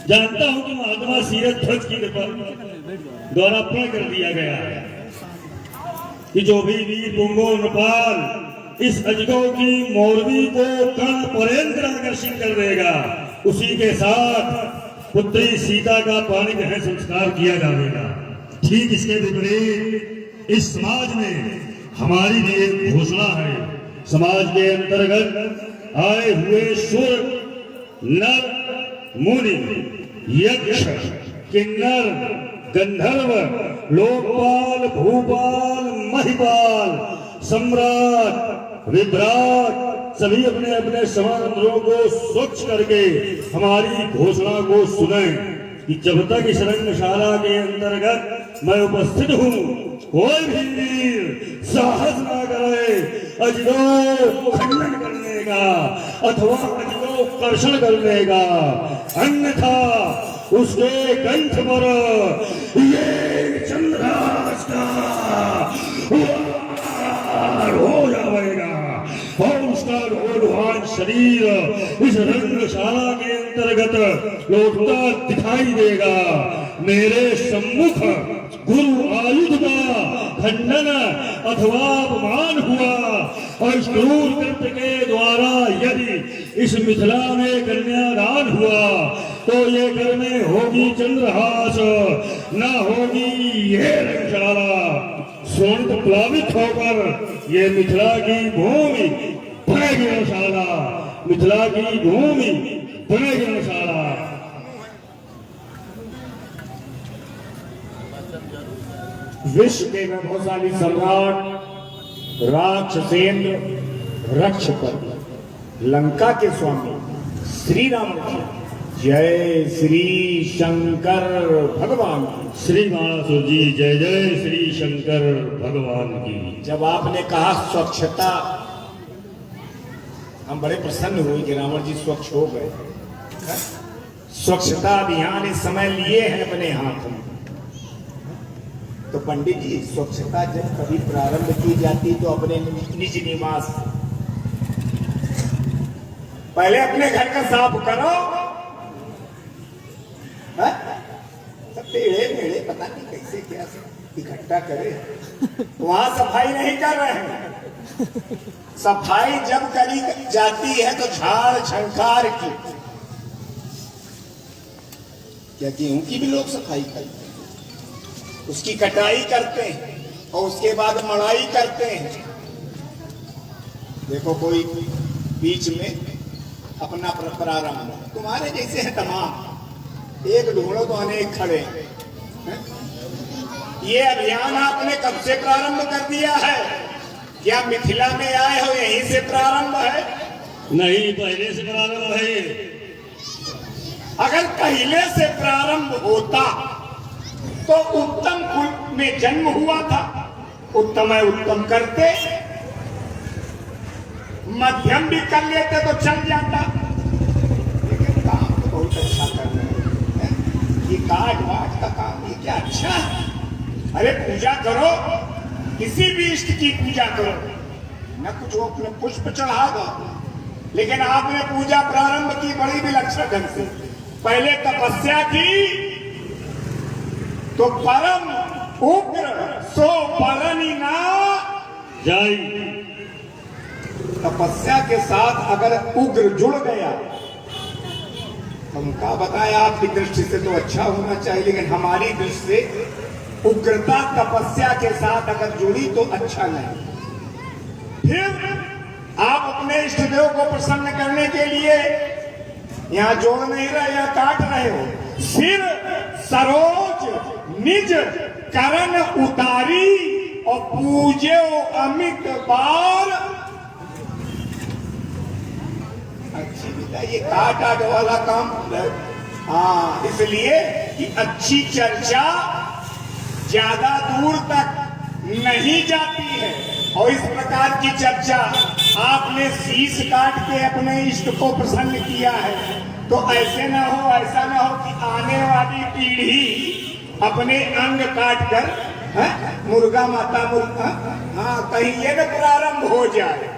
जानता हूं कि महात्मा सीरत ध्वज की द्वारा प्रण कर दिया गया है कि जो भी वीर पुंगो नृपाल इस अजगो की मोरवी को कर्ण पर्यंत आकर्षित कर देगा, उसी के साथ पुत्री सीता का पानी ग्रहण संस्कार किया जाएगा। ठीक इसके विपरीत इस समाज में हमारी भी एक घोषणा है। समाज के अंतर्गत आए हुए सुर, नर, मुनि, यक्ष, किन्नर, गंधर्व, लोकपाल, भूपाल, महिपाल, सम्राट, विभ्राट सभी अपने अपने समानंदों को स्वच्छ करके हमारी घोषणा को सुने कि जब तक इस रंगशाला के अंतर्गत मैं उपस्थित हूँ, कोई भी वीर साहस ना करे अजगो खंडन करने का अथवा अजगो कर्षण करने का, अन्यथा उसके कंठ पर ये चंद्रहास का वार हो जाएगा और उसका रोलवान शरीर इस रंगशाला के अंतर्गत लौटता दिखाई देगा। मेरे सम्मुख गुरु आयुध का खंडन अथवा अपमान हुआ और इस क्रूर कृत्य के द्वारा यदि इस मिथिला में कन्यादान हुआ तो ये घर में होगी चंद्रहास, न होगी ये रंगशाला। स्वर्ण प्लावित होकर ये मिथिला की भूमि बनेगी रंगशाला, मिथिला की भूमि बनेगी रंगशाला। विश्व के वैभवशाली सम्राट राक्षसेंद्र रक्षपति लंका के स्वामी श्री राम जय श्री शंकर भगवान की। श्री महासुर जी जय जय श्री शंकर भगवान की। जब आपने कहा स्वच्छता, हम बड़े प्रसन्न हुए कि रावण जी स्वच्छ हो गए। स्वच्छता अभियान इस समय लिए हैं अपने हाथ में। तो पंडित जी, स्वच्छता जब कभी प्रारंभ की जाती तो अपने निज निवास, पहले अपने घर का साफ करो। सब टेढ़े मेढ़े पता नहीं कैसे क्या इकट्ठा करे, वहां सफाई नहीं कर रहे हैं। सफाई जब करी जाती है तो झाड़ झंकार की, क्या गेहूं की भी लोग सफाई करते हैं, उसकी कटाई करते हैं और उसके बाद मड़ाई करते हैं। देखो कोई बीच में अपना प्रारंभ, तुम्हारे जैसे हैं तमाम, एक ढूंढो तो अनेक खड़े हैं। ये अभियान आपने कब से प्रारंभ कर दिया है? क्या मिथिला में आए हो यहीं से प्रारंभ है? नहीं, पहले से प्रारंभ है। अगर पहले से प्रारंभ होता तो उत्तम कुल में जन्म हुआ था, उत्तम है उत्तम करते, मध्यम भी कर लेते तो चल जाता। लेकिन काम तो बहुत अच्छा कर रहे हैं। ये काट वाट का काम ये क्या अच्छा है? अरे पूजा करो, किसी भी इष्ट की पूजा करो, न कुछ वो पुष्प चढ़ा दो, लेकिन आपने पूजा प्रारंभ की बड़ी विलक्षण ढंग से। पहले तपस्या की तो परम उग्र सो परनी ना जाई। तपस्या के साथ अगर उग्र जुड़ गया, हमका बताया आपकी दृष्टि से तो अच्छा होना चाहिए, लेकिन हमारी दृष्टि से उग्रता तपस्या के साथ अगर जुड़ी तो अच्छा नहीं। फिर आप अपने इष्ट देव को प्रसन्न करने के लिए यहाँ जोड़ नहीं रहे, यहाँ काट रहे हो। सिर सरोज निज करण उतारी और पूजे अमित बार। अच्छी विदा ये काट आट वाला काम। हाँ, इसलिए कि अच्छी चर्चा ज्यादा दूर तक नहीं जाती है, और इस प्रकार की चर्चा आपने शीश काट के अपने इष्ट को प्रसन्न किया है, तो ऐसे ना हो, ऐसा ना हो कि आने वाली पीढ़ी अपने अंग काट कर मुर्गा माता मुर्गा, हाँ कहीं ये न प्रारंभ हो जाए।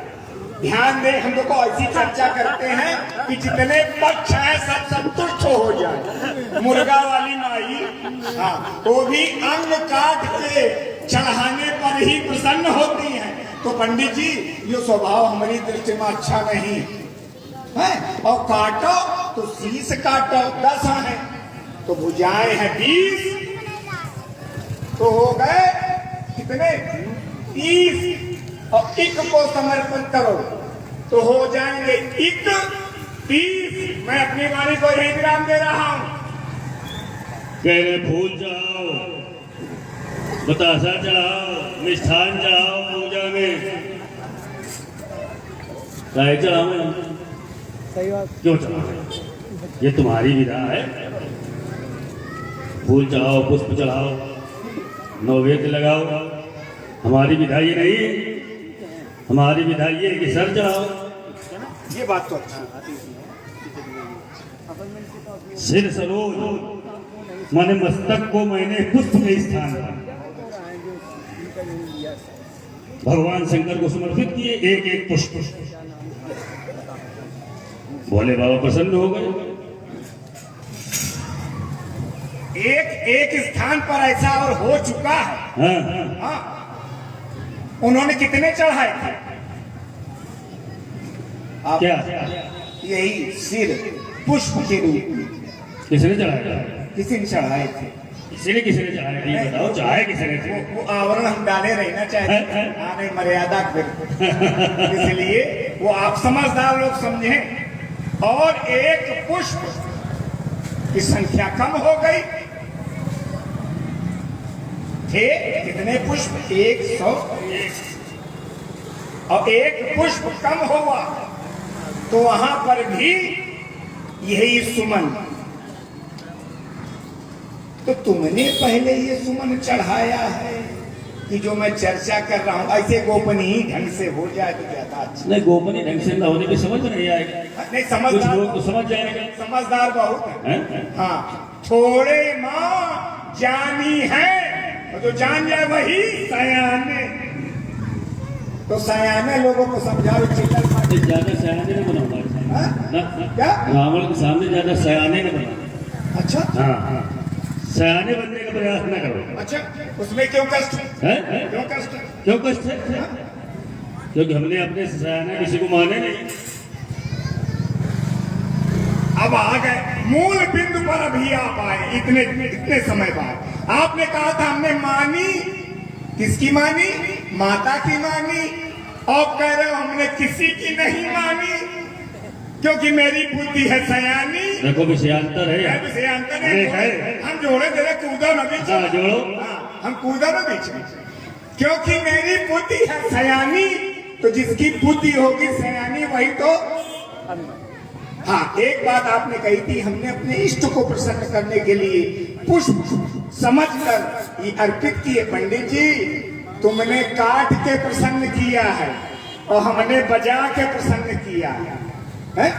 ध्यान दे, हम लोग को ऐसी चर्चा करते हैं कि जितने पक्ष हैं सब संतुष्ट हो जाए। मुर्गा वाली माई, हाँ, वो भी अंग काट के चढ़ाने पर ही प्रसन्न होती है। तो पंडित जी, ये स्वभाव हमारी दृष्टि में अच्छा नहीं है। और काटो तो शीश काटो, 10 है तो भुजाएं हैं 20, तो हो गए कितने 30। और इक को समर्पण करो तो हो जाएंगे इक 30। मैं अपनी वाणी को यही विराम दे रहा हूं। कह रहे फूल चढ़ाओ, बतासा चढ़ाओ, मिष्ठान चढ़ाओ, पूजा में चाहे चढ़ाओ, क्यों चढ़ाओ? ये तुम्हारी विधा है। फूल चढ़ाओ, पुष्प चढ़ाओ, नैवेद्य लगाओ। हमारी विधा ये नहीं, हमारी विधा ये है कि सर चढ़ाओ। ये बात तो अच्छा। सिर सरोज माने मस्तक को मैंने पुष्प के स्थान पर भगवान शंकर को समर्पित किए, एक एक पुष्प। भोले बाबा प्रसन्न हो गए। एक एक स्थान पर ऐसा और हो चुका है। हाँ, हाँ, उन्होंने कितने चढ़ाए थे? आप क्या यही सिर पुष्प के रूप में किसने चढ़ाया? किसी ने चढ़ाए थे। किसने चढ़ाया? ये बताओ, चाहे किसने थे? वो आवरण हम डाले रहना चाहते हैं, आने मर्यादा फिर इसलिए वो आप समझदार लोग समझे। और एक पुष्प की संख्या कम हो गई। थे कितने पुष्प? 101। और एक पुष्प कम हुआ तो वहां पर भी यही सुमन। तो तुमने पहले ये सुमन चढ़ाया है कि जो मैं चर्चा कर रहा हूं ऐसे गोपनीय ढंग से हो जाए तो ज्यादा अच्छा। नहीं, गोपनीय ढंग से न होने की समझ में नहीं आएगा। नहीं, कुछ समझदार लोग तो समझ जाएंगे। समझदार बहुत है। हैं? हाँ, थोड़े माँ जानी है, और जो जान जाए वही सयाने। तो सयाने लोगों को समझाओ, चिल्लर मार। ज्यादा सयाने नहीं बनाऊंगा ना, क्या? रावण के सामने ज्यादा सयाने नहीं बना। अच्छा, हाँ, सयाने बनने का प्रयास न करो। अच्छा, उसमें क्यों कष्ट है? क्यों कष्ट? क्यों कष्ट है? क्योंकि हमने अपने सयाने किसी को माने नहीं। अब आ गए मूल बिंदु पर, अभी आप आए इतने समय बाद। आपने कहा था हमने मानी, किसकी मानी? माता की मानी। अब कह रहे हो हमने किसी की नहीं मानी क्योंकि मेरी बुद्धि है सयानी। देखो विषयांतर है, विषयांतर है। हम जोड़े दे रहे, कूदो न बीच। हाँ, जोड़ो। हाँ, हम कूदो न बीच में, क्योंकि मेरी बुद्धि है सयानी। तो जिसकी बुद्धि होगी सयानी वही तो। हाँ, एक बात आपने कही थी, हमने अपने इष्ट को प्रसन्न करने के लिए पुष्प समझकर ये अर्पित किए। पंडित जी, तुमने काट के प्रसन्न किया है और हमने बजा के प्रसन्न किया है।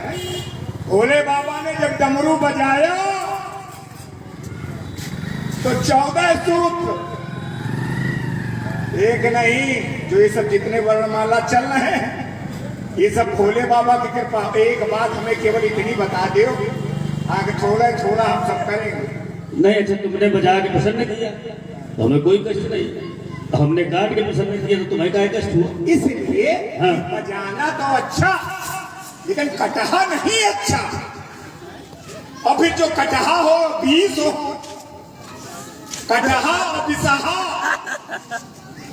भोले बाबा ने जब डमरू बजाया तो 14 सूत्र, एक नहीं, जो ये सब जितने वर्णमाला चल रहे हैं ये सब भोले बाबा की कृपा। एक बात हमें केवल इतनी बता दो, आगे थोड़ा थोड़ा हम सब करेंगे। नहीं, अच्छा तुमने बजा के प्रसन्न किया तो हमें कोई कष्ट नहीं। हमने काट के प्रसन्न किया तो तुम्हें क्या कष्ट हुआ? इसलिए हाँ। बजाना तो अच्छा, लेकिन कटहा नहीं अच्छा। और फिर जो कटहा हो 20 हो, कटहा और बिसहा,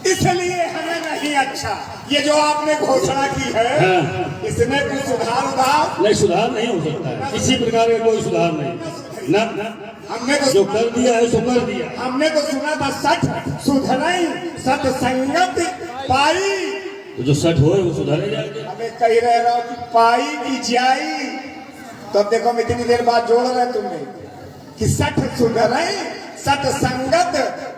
इसलिए हमें नहीं अच्छा। ये जो आपने घोषणा की है, हाँ। इसमें कुछ सुधार उधार नहीं, सुधार नहीं हो सकता है, किसी प्रकार का कोई सुधार नहीं। ना, हमने तो जो कर दिया है सो कर दिया। हमने तो सुना था सच सुधरई सत्संगत पाई। तो जो सच हो वो सुधारे जाएंगे। हमें कह रहे हो कि पाई की जाई, तो अब देखो हम इतनी देर बाद जोड़ रहे तुमने कि सठ सुधरई सत्संगत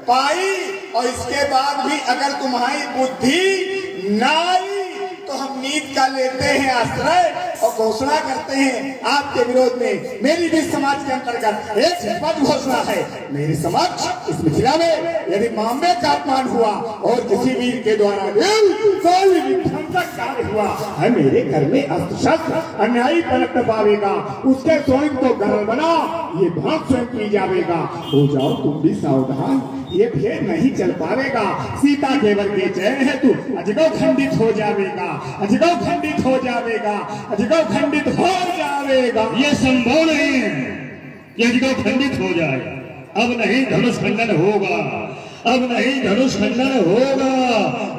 पाई, और इसके बाद भी अगर तुम्हारी बुद्धि ना आई तो हम नीत का लेते हैं आश्रय और और घोषणा करते हैं आपके विरोध में। मेरी भी समाज के अंतर्गत एक स्पष्ट घोषणा है मेरे समक्ष, इस मिथिला में यदि मामले का अपमान हुआ और किसी वीर के द्वारा कोई विध्वंसक कार्य हुआ है, मेरे घर में अस्त्र शस्त्र अन्यायी पलट पावेगा, उसके स्वयं को गर्व बना ये भाग स्वयं पी जावेगा। हो जाओ तुम भी सावधान, ये भेद नहीं चल पावेगा। सीता केवल के जय है तू अजगौ खंडित हो जावेगा, अजगौ खंडित हो जावेगा, अजगौ खंडित हो जावेगा। ये संभव नहीं है कि अजगौ खंडित हो जाए। अब नहीं धनुष खंडन होगा, अब नहीं धनुष खंडन होगा,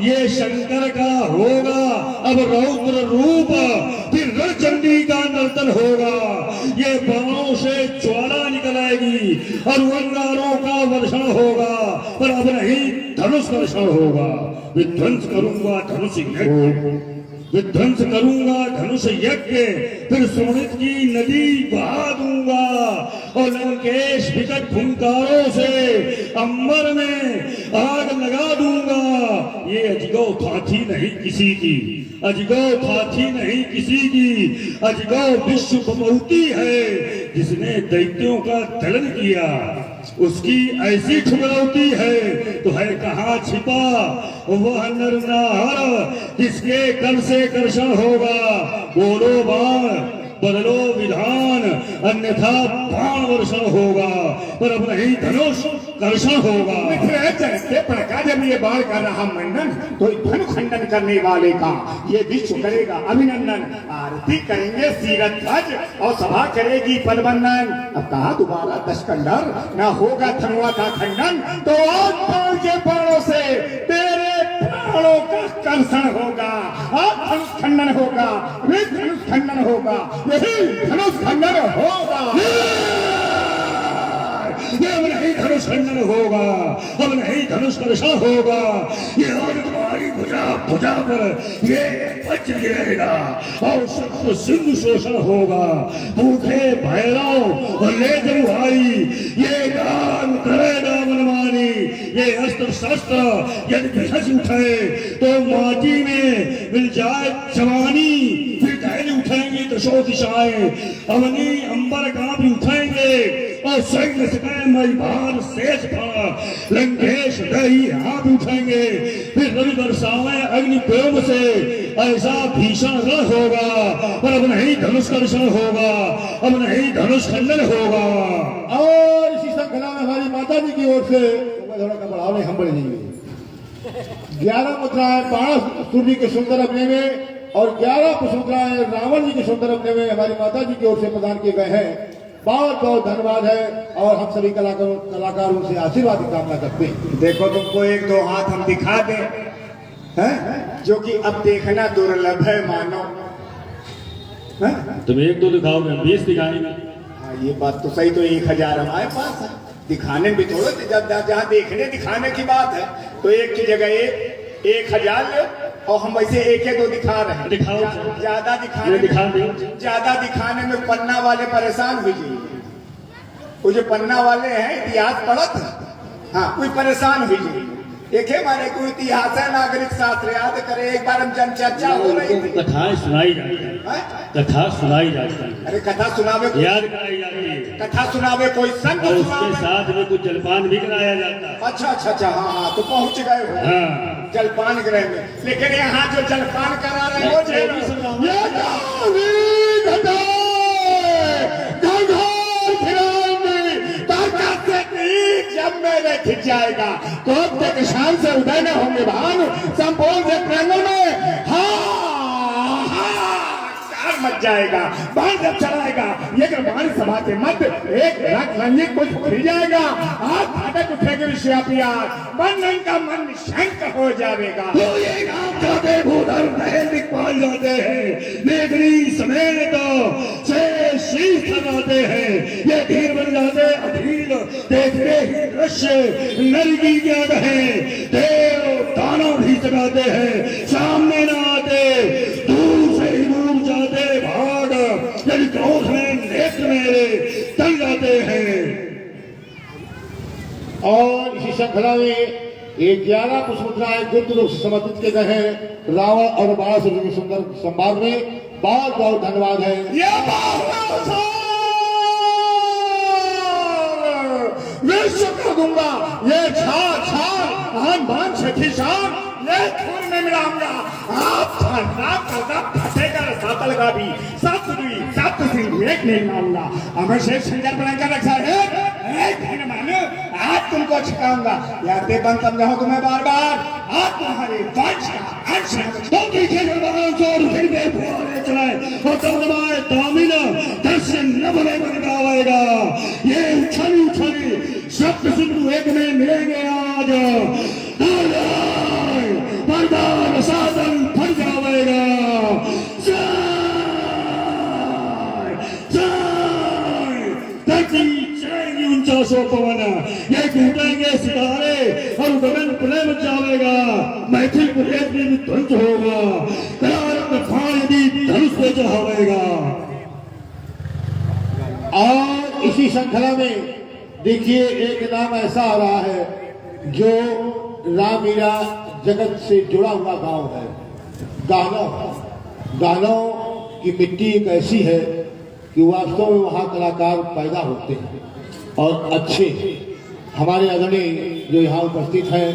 ये शंकर का होगा। अब रौद्र रूप फिर रणचंडी का नर्तन होगा। ये बाणों से ज्वाला निकल आएगी और अंगारों का वर्षण होगा, पर अब नहीं धनुष वर्षण होगा। विध्वंस करूंगा धनुष यज्ञ, विध्वंस करूंगा धनुष यज्ञ, फिर सुमित की नदी बहा दूंगा और लंकेश विकट फुंकारों से अंबर में आग लगा दूंगा। ये अजगौ थाथी नहीं किसी की, अजगौ थाथी नहीं किसी की, अजगौ विश्व बपौती है जिसने दैत्यों का दलन किया। उसकी ऐसी ठुकरावती है तो है कहाँ छिपा वह नर नार जिसके कर से कर्षण होगा। बोलो बाण बदलो विधान अन्यथा बाण वर्षण होगा, पर अब नहीं धनुष कर्षण होगा। चलते पड़का जब ये बाण कर रहा मंडन तो धनु खंडन करने वाले का ये विश्व करेगा अभिनंदन। आरती करेंगे सीरत ध्वज और सभा करेगी पदवंदन। अब कहा दोबारा दशकंडर न होगा धनुआ का खंडन, तो आज बाण के बाणों से तेरे प्राणों का कर्षण होगा, आज धनुष खंडन होगा, वे धनुष खंडन होगा, यही धनुष खंडन होगा। ये अब नहीं धनुष खंडन होगा, अब नहीं धनुष कर्षण होगा। ये और तुम्हारी भुजा भुजा पर ये वज्र गिरेगा और शत्रु सिंधु शोषण होगा। भूखे भैरव और ले जमुहारी ये गान करेगा मनमानी। ये अस्त्र शस्त्र यदि बिखस उठे तो माटी में मिल जाए जवानी, फिर दहली उठेंगी दशो दिशाएं, अवनी अंबर कांप उठेंगे और सैन्य से मई भार शेष था लंकेश दही हाथ उठेंगे। फिर रवि बरसावे अग्नि प्रेम से ऐसा भीषण रण होगा, पर अब नहीं धनुष कर्षण होगा, अब नहीं धनुष खंडन होगा। और इसी श्रृंखला में हमारी माता जी की ओर से थोड़ा का बढ़ाव नहीं, हम बढ़ जाएंगे। 11 मुद्राएं बाणा सूर्य के सुंदर अपने में और 11 मुद्राएं रावण जी के सुंदर अपने में हमारी माता जी की ओर से प्रदान किए गए हैं। बहुत बहुत धन्यवाद है और हम सभी कलाकारों से आशीर्वाद की कामना करते हैं। देखो तुमको एक दो हाथ हम दिखा दें हैं, जो कि अब देखना दुर्लभ है मानो। तुम एक दो दिखाओगे, 20 दिखाएंगे। हाँ ये बात तो सही, तो 1000 हमारे पास है, दिखाने में भी थोड़ा जहाँ देखने दिखाने की बात है तो एक की जगह 1000 लो और हम वैसे एक दो दिखा रहे हैं। दिखाओ, ज्यादा दिखाने दिखा दो, ज्यादा दिखाने में पन्ना वाले परेशान हुई जाइए। वो जो पन्ना वाले हैं इतिहास पढ़त, हाँ कोई परेशान हुई जाइए। देखे मारे कोई इतिहास है नागरिक शास्त्र याद करे। एक बार हम जन चर्चा हो रही थी, कथाएं सुनाई जाती है, कथा सुनाई जाती है। अरे कथा सुनावे याद कराई जाती है, कथा सुनावे कोई संत और उसके साथ में कुछ जलपान भी कराया जाता है। अच्छा हाँ हाँ, तो पहुंच गए हो हाँ। जलपान गृह में। लेकिन यहाँ जो जलपान करा रहे हो जब मेरे खिंच जाएगा कोप के किसान से उदय न होंगे भानु संपूर्ण से प्रांगण में मच जाएगा। बाण जब चलाएगा ये बाण सभा के मध्य एक रंग रंजित कुछ फिर जाएगा। आज फाटक उठेगी विश्वापियार, बंधन का मन शंक हो जाएगा। तो ये गांव जाते भूधर नहे दिखपाल जाते हैं, नेगरी समेत से शीश लगाते हैं। ये धीर बन जाते अधीर, देखते ही दृश्य नरकी क्या कहे। देव दानव भी जगाते हैं, सामने न आते, दूर से ही दूर जाते भाग। यदि क्रोध में नेत्र मेरे तल जाते हैं। और इसी श्रृंखला में 11 पुष्पमुद्राएं गुप्त रूप से समर्पित किए गए हैं रावण और बाणासुर के सुंदर संवाद में। बहुत बहुत धन्यवाद है। ये बाहुबली विश्व कर दूंगा, ये छाल छाल आन बान छठी शान ये खून में मिलाऊंगा। आप करता फटेगा सातल का भी सात दुई सात सिंह एक नहीं मानूंगा। अमर शेख शंकर बलंका रखा है एक नहीं मानो, आज तुमको छिकाऊंगा। याद दे बंद समझाओ तुम्हें बार बार, आज तुम्हारे वंश का अंश है। तो देखे जवान चोर फिर बे फुआरे चलाए और तब दबाए दामिना दर्शन न बने बनकावेगा। ये उछली उछली शब्द सिंधु एक में मिलेंगे आज। मर्दान साधन फट जाएगा। धरती चलेंगी 49 पवन, ये टूटेंगे सितारे और गगन प्रलय मच जाएगा। मैथिल प्रदेश में भी ध्वंस होगा, करारत फाड़ भी धनुष पे चढ़ावेगा। और इसी श्रृंखला में देखिए एक नाम ऐसा आ रहा है जो रामलीला जगत से जुड़ा हुआ गांव है, गानव। गानव की मिट्टी एक ऐसी है कि वास्तव में वहाँ कलाकार पैदा होते हैं और अच्छे। हमारे आदरणीय जो यहाँ उपस्थित हैं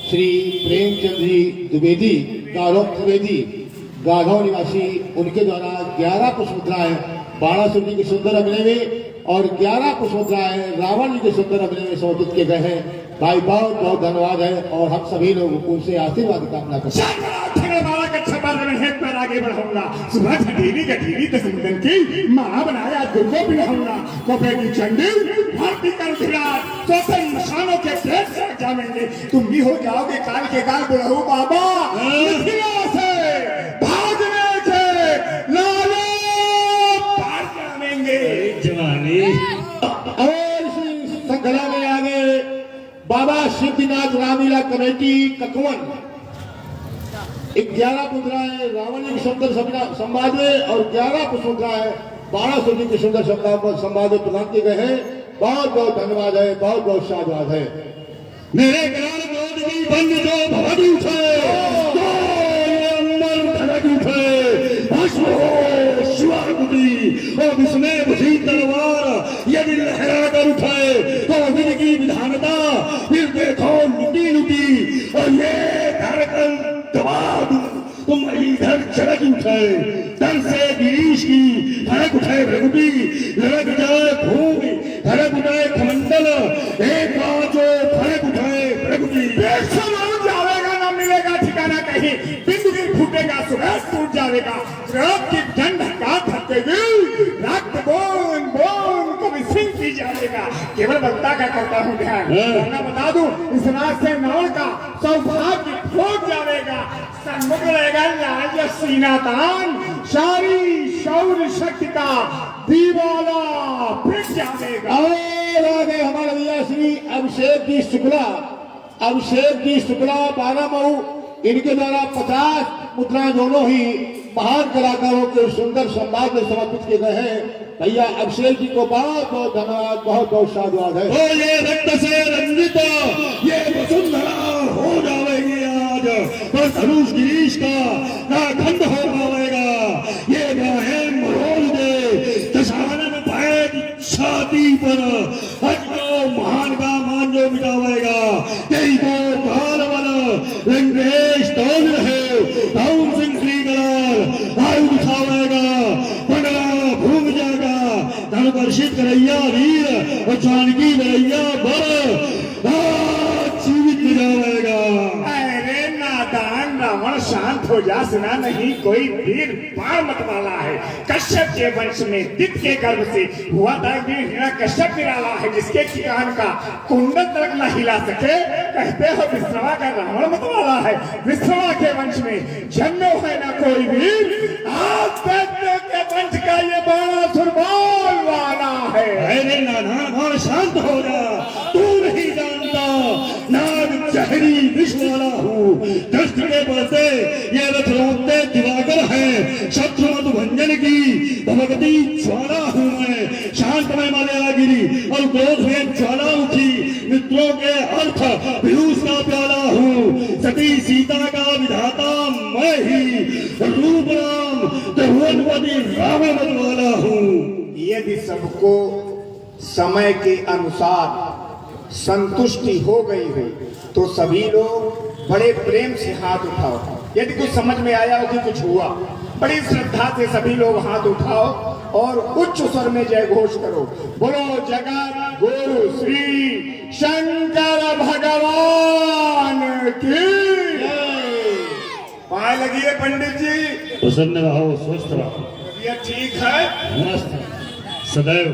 श्री प्रेमचंद जी द्विवेदी, गानव द्विवेदी, गानव निवासी, उनके द्वारा 11 पुष्पमुद्राएं बाणासुर जी के सुंदर अभिनय में और 11 पुष्पमुद्राएं रावण जी के सुंदर अभिनय में समर्पित किए गए हैं। भाई बहुत बहुत धन्यवाद है और हम सभी लोग उनसे आशीर्वाद की कामना करते हैं। आगे बढ़ाऊंगा, सुबह ढीली गठीली दसमुदन की माँ बनाया दुर्गो भी रहूंगा। कोपे की चंडी भारती कर फिरार सोते मशानों के पेट से जामेंगे। तुम भी हो जाओगे काल के काल बुढ़ऊ बाबा से भागने के लालो पार जामेंगे जवानी। और इसी श्रृंखला में आगे बाबा सिद्धिनाथ रामलीला कमेटी ककवन 11 मुद्राएं रावण जी के सुंदर संवाद में और 11 पुष्पमुद्राएं बाणासुर जी के सुंदर संवाद में प्रदान किए गए हैं। बहुत बहुत धन्यवाद है, बहुत बहुत साधुवाद है। मेरे ज्ञान क्रोध की बंद जो भवन उठे, तो ये अंबर धड़क उठे, भस्म हो शिवाकुटी और विस्मय बुझी तलवार यदि लहरा कर उठे तो विधि की विधानता फिर देखो लुटी लुटी और ये धड़कन दबा दूं तुम इधर चढ़क उठे। डर से गिरीश की धड़क उठे भृगुटी, लड़क जाए भूमि धड़क उठे कमंडल, एक बाजो धड़क उठे भृगुटी। जाएगा ना मिलेगा ठिकाना कहीं, बिंदु भी फूटेगा सुबह टूट जाएगा। रक्त की ठंड का थकेगी, रक्त बोन बोन कभी सिंह पी जाएगा। केवल बक्ता का करता हूँ ध्यान, वरना बता दूं इस रात से नवल का सौभाग्य फूट जाएगा। सन्मुख रहेगा लाल सीना तान, शारी शौर्य शक्ति का दीवाला फिट जाएगा। और आगे हमारे भैया श्री अभिषेक जी शुक्ला 12 मऊ, इनके द्वारा 50 मुद्राएं दोनों ही महान कलाकारों के सुंदर संवाद में समर्पित किए गए हैं। भैया अभिषेक जी को बहुत बहुत धन्यवाद, बहुत बहुत साधुवाद है। तो ये रक्त से रंजित ये वसुंधरा हो जाएगी आज, पर धनुष गिरीश का ना खंड हो पाएगा। ये बाहें मरोड़ दे दशानन पाए छाती पर, हज को महान का मान जो मिटावेगा। यही तो काल बल लंकेश तोल रहे राम सिंह श्री गलाल आयु दिखावेगा। पंडला भूम जाएगा धन वर्षित करैया वीर और जानकी करैया बर जीवित जाएगा। अरे नादान रावण शांत हो जा, सुना नहीं कोई वीर बाण मत वाला है। कश्यप के वंश में दित के गर्भ से हुआ था वीर हिरा कश्यप निराला है, जिसके कान का कुंडल तक न हिला सके। कहते हो विश्रवा का रावण मत वाला है। विश्रवा के वंश में जन्मे है ना कोई वीर, आज दैत्यों के वंश का ये बाणासुर बाल वाला है। अरे नाना शांत हो जा, तू नहीं जानता नाग जहरी विष वाला हूँ। दृष्ट के बढ़ते ये रथ रोकते दिवाकर है, शत्रु मत भंजन की भगवती ज्वाला हूँ मैं। शांतमय माल्या गिरी और क्रोध में ज्वाला उठी, मित्रों के अर्थ पीयूष का प्याला हूँ। सती सीता का विधाता मैं ही, रूप राम राम त्रिभुवनपति रावण वाला हूँ। यदि सबको समय के अनुसार संतुष्टि हो गई हो तो सभी लोग बड़े प्रेम से हाथ उठाओ। यदि कुछ समझ में आया हो कि कुछ हुआ, बड़ी श्रद्धा से सभी लोग हाथ उठाओ और उच्च स्वर में जय घोष करो। बोलो जगत गुरु श्री शंकर भगवान की पाए लगिए पंडित जी। प्रसन्न रहो, स्वस्थ रहो, ये ठीक है। मस्त सदैव